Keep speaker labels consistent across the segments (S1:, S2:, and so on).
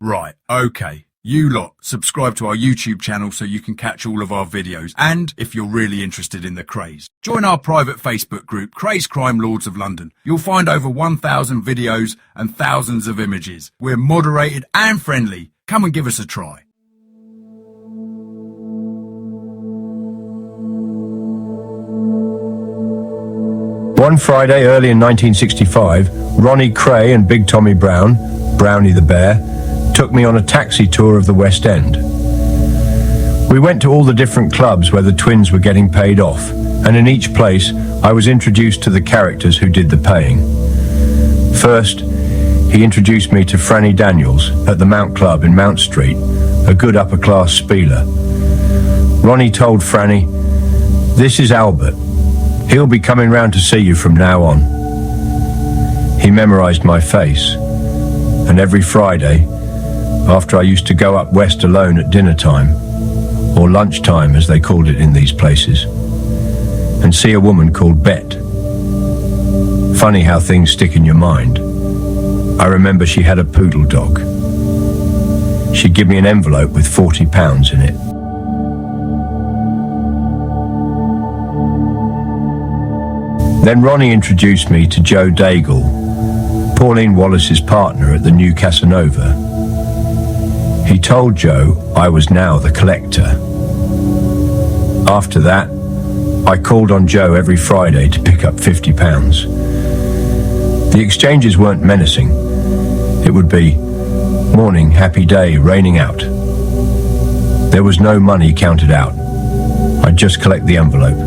S1: Right, okay. You lot, subscribe to our YouTube channel so you can catch all of our videos. And if you're really interested in the Krays, join our private Facebook group, Krays Crime Lords of London. You'll find over 1,000 videos and thousands of images. We're moderated and friendly. Come and give us a try.
S2: One Friday early in 1965, Ronnie Kray and Big Tommy Brown, Brownie the Bear, took me on a taxi tour of the West End. We went to all the different clubs where the twins were getting paid off, and in each place I was introduced to the characters who did the paying. First, he introduced me to Franny Daniels at the Mount Club in Mount Street, a good upper-class spieler. Ronnie told Franny, "This is Albert. He'll be coming round to see you from now on." He memorized my face, and every Friday, after I used to go up west alone at dinner time, or lunchtime as they called it in these places, and see a woman called Bet. Funny how things stick in your mind. I remember she had a poodle dog. She'd give me an envelope with £40 in it. Then Ronnie introduced me to Joe Daigle, Pauline Wallace's partner at the New Casanova. He told Joe I was now the collector. After that, I called on Joe every Friday to pick up £50. The exchanges weren't menacing. It would be, "Morning, happy day, raining out." There was no money counted out. I'd just collect the envelope.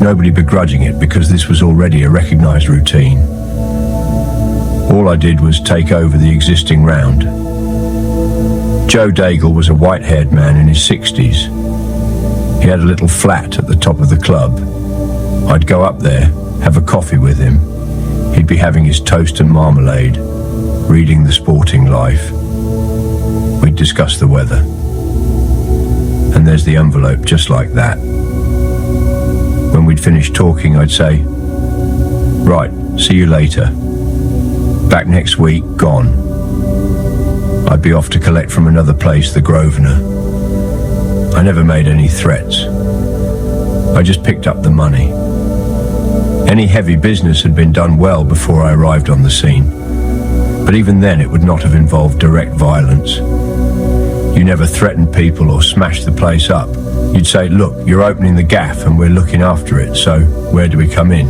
S2: Nobody begrudging it because this was already a recognized routine. All I did was take over the existing round. Joe Daigle was a white-haired man in his 60s. He had a little flat at the top of the club. I'd go up there, have a coffee with him. He'd be having his toast and marmalade, reading The Sporting Life. We'd discuss the weather. And there's the envelope just like that. When we'd finished talking, I'd say, "Right, see you later. Back next week, gone." I'd be off to collect from another place, the Grosvenor. I never made any threats. I just picked up the money. Any heavy business had been done well before I arrived on the scene, but even then it would not have involved direct violence. You never threatened people or smashed the place up. You'd say, "Look, you're opening the gaff and we're looking after it, so where do we come in?"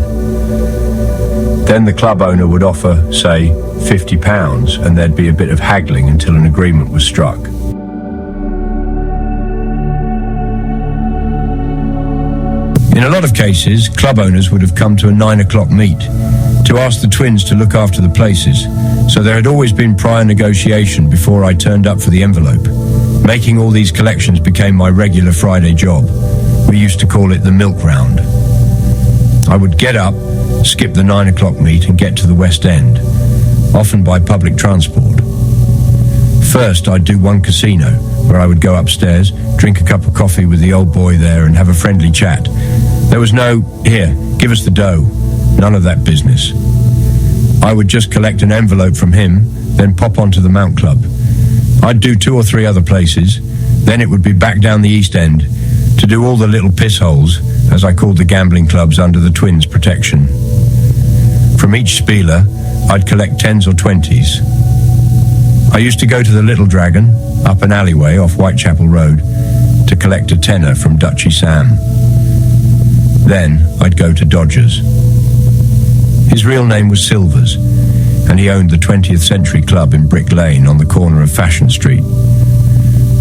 S2: Then the club owner would offer, say, £50, and there'd be a bit of haggling until an agreement was struck. In a lot of cases, club owners would have come to a 9 o'clock meet to ask the twins to look after the places, so there had always been prior negotiation before I turned up for the envelope. Making all these collections became my regular Friday job. We used to call it the milk round. I would get up, skip the 9 o'clock meet and get to the West End, often by public transport. First, I'd do one casino, where I would go upstairs, drink a cup of coffee with the old boy there and have a friendly chat. There was no, "Here, give us the dough," none of that business. I would just collect an envelope from him, then pop onto the Mount Club. I'd do 2 or 3 other places, then it would be back down the East End to do all the little piss holes, as I called the gambling clubs under the twins' protection. From each spieler, I'd collect 10s or 20s. I used to go to the Little Dragon, up an alleyway off Whitechapel Road, to collect a tenner from Dutchy Sam. Then I'd go to Dodger's. His real name was Silvers, and he owned the 20th Century Club in Brick Lane on the corner of Fashion Street.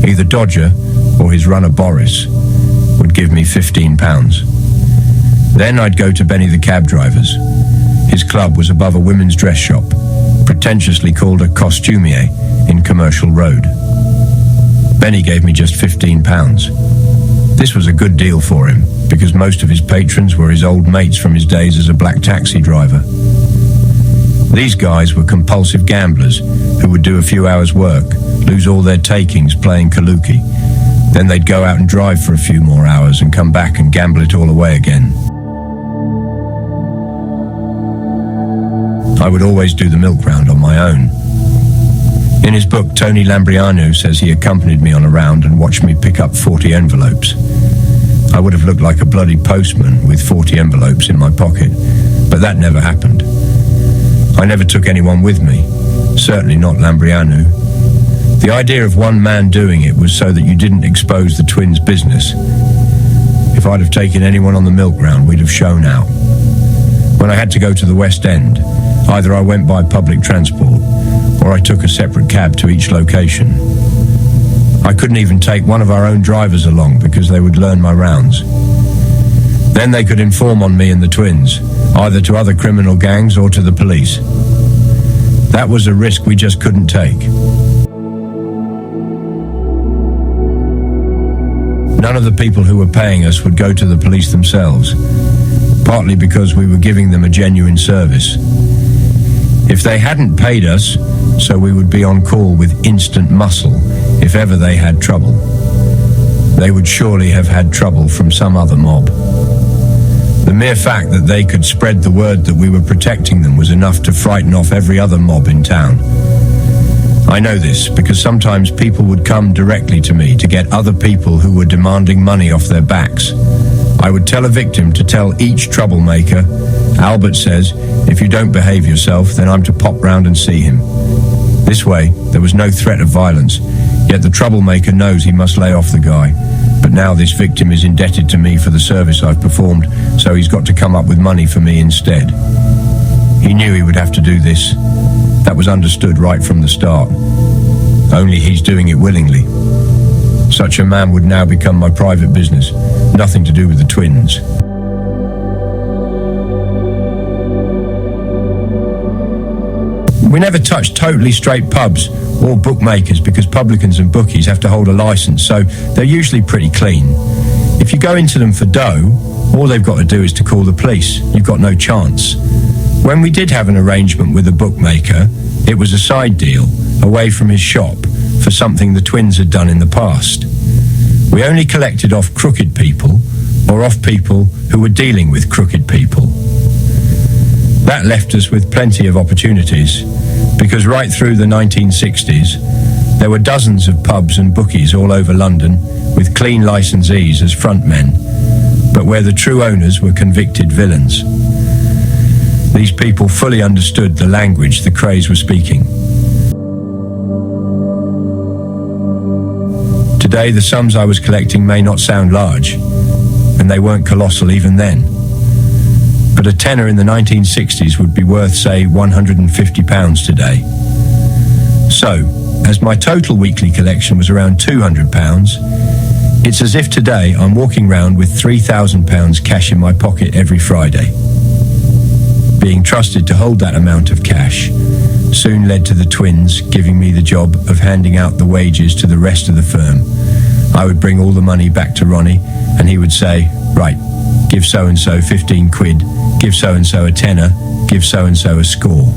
S2: Either Dodger or his runner Boris would give me £15. Then I'd go to Benny the cab driver's. His club was above a women's dress shop, pretentiously called a costumier, in Commercial Road. Benny gave me just £15. This was a good deal for him, because most of his patrons were his old mates from his days as a black taxi driver. These guys were compulsive gamblers who would do a few hours' work, lose all their takings playing Kaluki. Then they'd go out and drive for a few more hours and come back and gamble it all away again. I would always do the milk round on my own. In his book, Tony Lambrianou says he accompanied me on a round and watched me pick up 40 envelopes. I would have looked like a bloody postman with 40 envelopes in my pocket, but that never happened. I never took anyone with me, certainly not Lambrianou. The idea of one man doing it was so that you didn't expose the twins' business. If I'd have taken anyone on the milk round, we'd have shown out. When I had to go to the West End, either I went by public transport or I took a separate cab to each location. I couldn't even take one of our own drivers along because they would learn my rounds. Then they could inform on me and the twins, either to other criminal gangs or to the police. That was a risk we just couldn't take. None of the people who were paying us would go to the police themselves, partly because we were giving them a genuine service. If they hadn't paid us, so we would be on call with instant muscle if ever they had trouble. They would surely have had trouble from some other mob. The mere fact that they could spread the word that we were protecting them was enough to frighten off every other mob in town. I know this because sometimes people would come directly to me to get other people who were demanding money off their backs. I would tell a victim to tell each troublemaker, Albert says, if you don't behave yourself, then I'm to pop round and see him. This way, there was no threat of violence, yet the troublemaker knows he must lay off the guy. But now this victim is indebted to me for the service I've performed, so he's got to come up with money for me instead. He knew he would have to do this. That was understood right from the start. Only he's doing it willingly. Such a man would now become my private business, nothing to do with the twins. We never touched totally straight pubs or bookmakers because publicans and bookies have to hold a license, so they're usually pretty clean. If you go into them for dough, all they've got to do is to call the police. You've got no chance. When we did have an arrangement with a bookmaker, it was a side deal, away from his shop, for something the twins had done in the past. We only collected off crooked people, or off people who were dealing with crooked people. That left us with plenty of opportunities, because right through the 1960s, there were dozens of pubs and bookies all over London with clean licensees as frontmen, but where the true owners were convicted villains. These people fully understood the language the Krays were speaking. Today, the sums I was collecting may not sound large, and they weren't colossal even then. But a tenner in the 1960s would be worth, say, £150 today. So, as my total weekly collection was around £200, it's as if today I'm walking round with £3,000 cash in my pocket every Friday. Being trusted to hold that amount of cash soon led to the twins giving me the job of handing out the wages to the rest of the firm. I would bring all the money back to Ronnie, and he would say, right, give so-and-so 15 quid, give so-and-so a tenner, give so-and-so a score.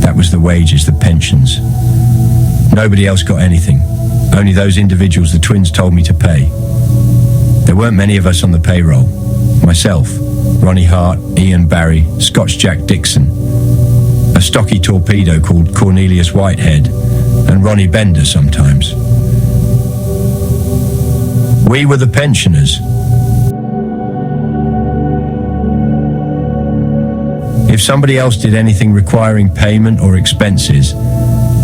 S2: That was the wages, the pensions. Nobody else got anything, only those individuals the twins told me to pay. There weren't many of us on the payroll. Myself, Ronnie Hart, Ian Barry, Scotch Jack Dixon, a stocky torpedo called Cornelius Whitehead, and Ronnie Bender sometimes. We were the pensioners. If somebody else did anything requiring payment or expenses,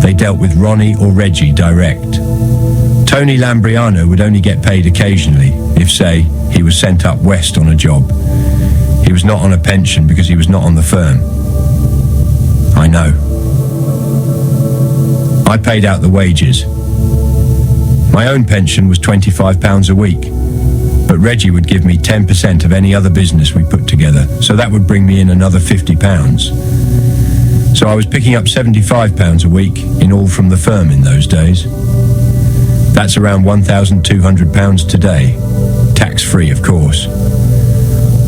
S2: they dealt with Ronnie or Reggie direct. Tony Lambrianou would only get paid occasionally if, say, he was sent up west on a job. He was not on a pension because he was not on the firm. I know. I paid out the wages. My own pension was £25 a week, but Reggie would give me 10% of any other business we put together, so that would bring me in another £50. So I was picking up £75 a week in all from the firm in those days. That's around £1,200 today, tax-free of course.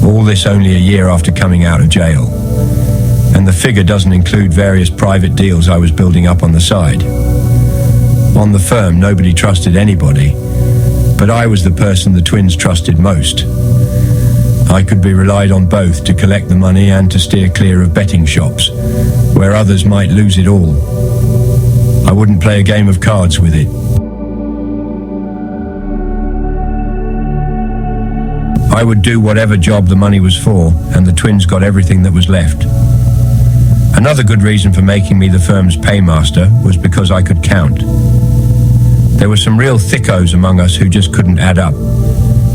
S2: All this only a year after coming out of jail. And the figure doesn't include various private deals I was building up on the side. On the firm, nobody trusted anybody, but I was the person the twins trusted most. I could be relied on both to collect the money and to steer clear of betting shops, where others might lose it all. I wouldn't play a game of cards with it. I would do whatever job the money was for, and the twins got everything that was left. Another good reason for making me the firm's paymaster was because I could count. There were some real thickos among us who just couldn't add up.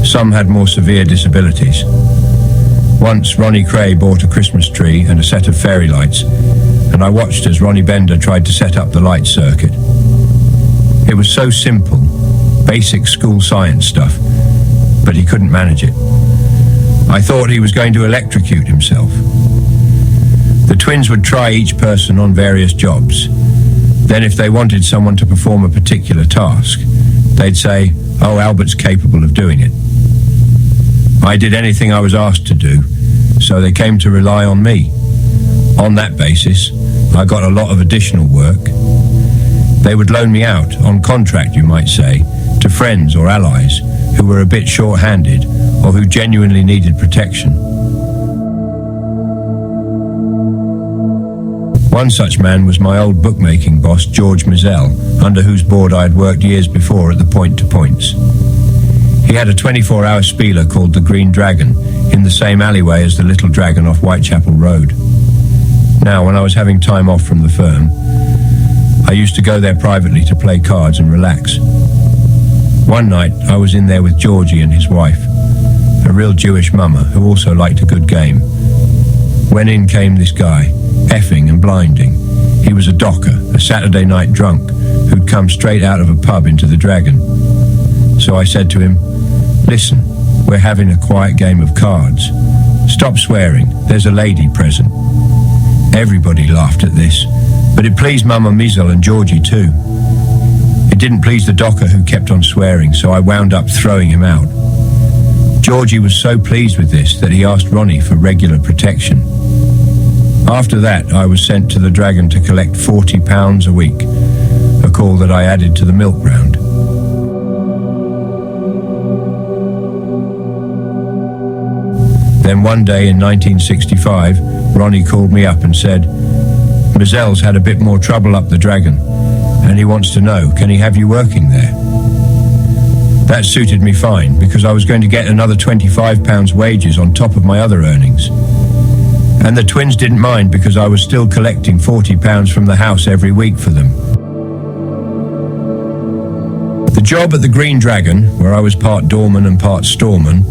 S2: Some had more severe disabilities. Once, Ronnie Kray bought a Christmas tree and a set of fairy lights, and I watched as Ronnie Bender tried to set up the light circuit. It was so simple, basic school science stuff, but he couldn't manage it. I thought he was going to electrocute himself. The twins would try each person on various jobs. Then if they wanted someone to perform a particular task, they'd say, "Oh, Albert's capable of doing it." I did anything I was asked to do, so they came to rely on me. On that basis, I got a lot of additional work. They would loan me out, on contract you might say, to friends or allies who were a bit short-handed or who genuinely needed protection. One such man was my old bookmaking boss, George Mizell, under whose board I had worked years before at the Point to Points. He had a 24-hour spieler called the Green Dragon in the same alleyway as the Little Dragon off Whitechapel Road. Now, when I was having time off from the firm, I used to go there privately to play cards and relax. One night, I was in there with Georgie and his wife, a real Jewish mama who also liked a good game. When in came this guy, effing and blinding. He was a docker, a Saturday night drunk, who'd come straight out of a pub into the Dragon. So I said to him, "Listen, we're having a quiet game of cards. Stop swearing, there's a lady present." Everybody laughed at this, but it pleased Mama Mizel and Georgie too. It didn't please the docker who kept on swearing, so I wound up throwing him out. Georgie was so pleased with this that he asked Ronnie for regular protection. After that, I was sent to the Dragon to collect £40 a week, a call that I added to the milk round. Then one day in 1965, Ronnie called me up and said, "Mizell's had a bit more trouble up the Dragon, and he wants to know, can he have you working there?" That suited me fine, because I was going to get another £25 wages on top of my other earnings. And the twins didn't mind because I was still collecting £40 from the house every week for them. The job at the Green Dragon, where I was part doorman and part storeman,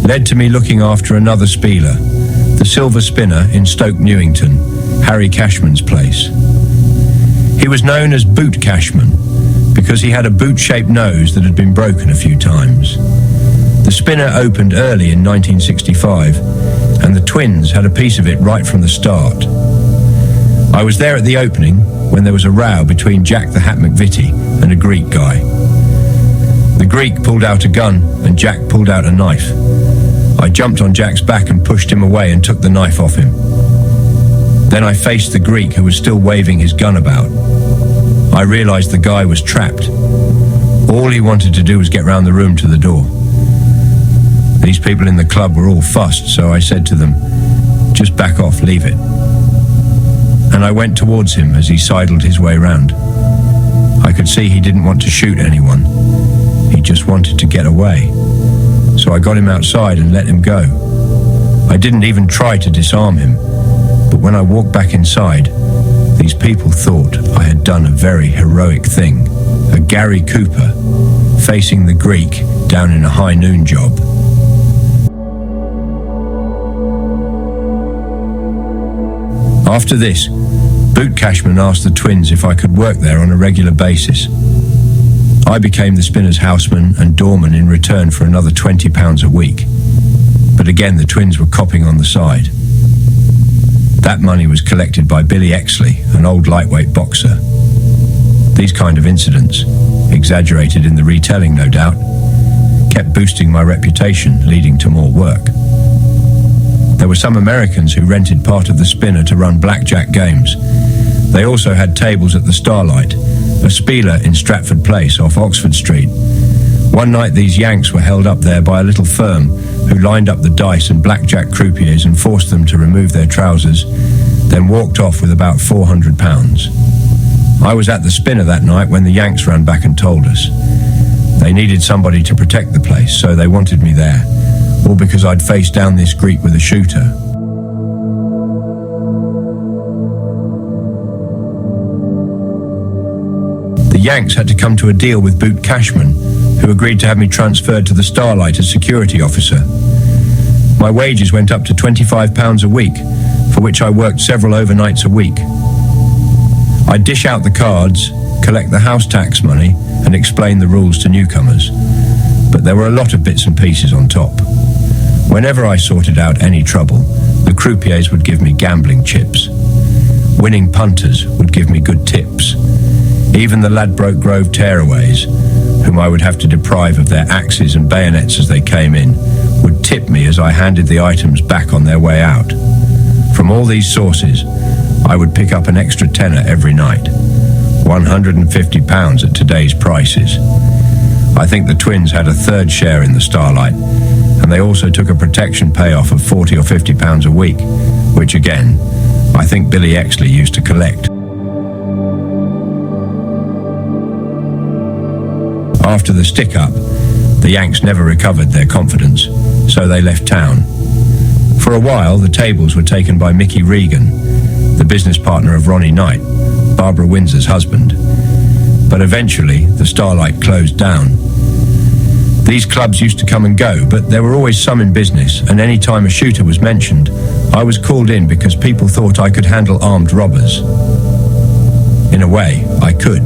S2: led to me looking after another spieler, the Silver Spinner in Stoke Newington, Harry Cashman's place. He was known as Boot Cashman because he had a boot-shaped nose that had been broken a few times. The spinner opened early in 1965, and the twins had a piece of it right from the start. I was there at the opening when there was a row between Jack the Hat McVitie and a Greek guy. The Greek pulled out a gun and Jack pulled out a knife. I jumped on Jack's back and pushed him away and took the knife off him. Then I faced the Greek who was still waving his gun about. I realized the guy was trapped. All he wanted to do was get round the room to the door. These people in the club were all fussed, so I said to them, "Just back off, leave it." And I went towards him as he sidled his way round. I could see he didn't want to shoot anyone. He just wanted to get away. So I got him outside and let him go. I didn't even try to disarm him, but when I walked back inside, these people thought I had done a very heroic thing. A Gary Cooper facing the Greek down in a high noon job. After this, Boot Cashman asked the twins if I could work there on a regular basis. I became the spinner's houseman and doorman in return for another £20 a week. But again, the twins were copping on the side. That money was collected by Billy Exley, an old lightweight boxer. These kind of incidents, exaggerated in the retelling no doubt, kept boosting my reputation, leading to more work. There were some Americans who rented part of the spinner to run blackjack games. They also had tables at the Starlight, a spieler in Stratford Place off Oxford Street. One night these Yanks were held up there by a little firm who lined up the dice and blackjack croupiers and forced them to remove their trousers, then walked off with about £400. I was at the spinner that night when the Yanks ran back and told us. They needed somebody to protect the place, so they wanted me there, all because I'd faced down this Greek with a shooter. The Yanks had to come to a deal with Boot Cashman, who agreed to have me transferred to the Starlight as security officer. My wages went up to £25 a week, for which I worked several overnights a week. I'd dish out the cards, collect the house tax money, and explain the rules to newcomers. But there were a lot of bits and pieces on top. Whenever I sorted out any trouble, the croupiers would give me gambling chips. Winning punters would give me good tips. Even the Ladbroke Grove tearaways, whom I would have to deprive of their axes and bayonets as they came in, would tip me as I handed the items back on their way out. From all these sources, I would pick up an extra tenner every night. £150 at today's prices. I think the twins had a third share in the Starlight, and they also took a protection payoff of £40 or £50 a week, which again, I think Billy Exley used to collect. After the stick-up, the Yanks never recovered their confidence, so they left town. For a while, the tables were taken by Mickey Regan, the business partner of Ronnie Knight, Barbara Windsor's husband. But eventually, the Starlight closed down. These clubs used to come and go, but there were always some in business, and any time a shooter was mentioned, I was called in because people thought I could handle armed robbers. In a way, I could,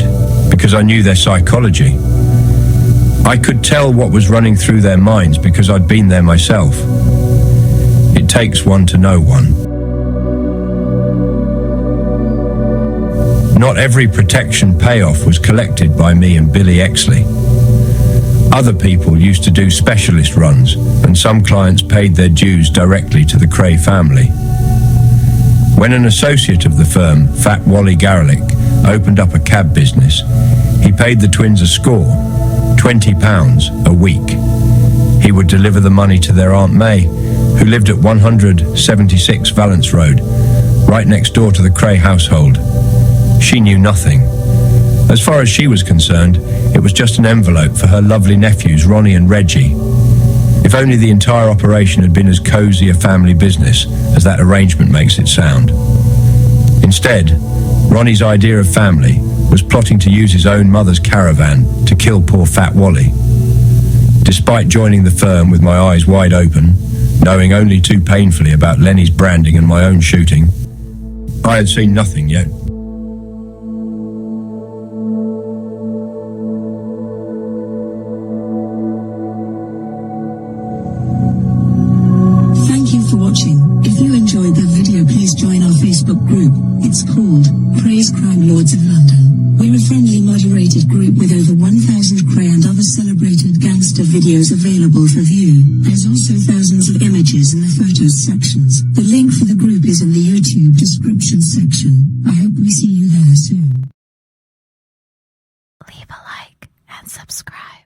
S2: because I knew their psychology. I could tell what was running through their minds because I'd been there myself. It takes one to know one. Not every protection payoff was collected by me and Billy Exley. Other people used to do specialist runs, and some clients paid their dues directly to the Kray family. When an associate of the firm, Fat Wally Garlick, opened up a cab business, he paid the twins a score, £20 a week. He would deliver the money to their Aunt May, who lived at 176 Valence Road, right next door to the Kray household. She knew nothing. As far as she was concerned, it was just an envelope for her lovely nephews, Ronnie and Reggie. If only the entire operation had been as cosy a family business as that arrangement makes it sound. Instead, Ronnie's idea of family was plotting to use his own mother's caravan to kill poor Fat Wally. Despite joining the firm with my eyes wide open, knowing only too painfully about Lenny's branding and my own shooting, I had seen nothing yet.
S3: Thank you for watching. If you enjoyed the video, please join our Facebook group. It's called Krays Crime Lords of London. We're a friendly moderated group with over 1,000 Kray and other celebrated gangster videos available for view. There's also thousands of images in the photos sections. The link for the group is in the YouTube description section. I hope we see you there soon.
S4: Leave a like and subscribe.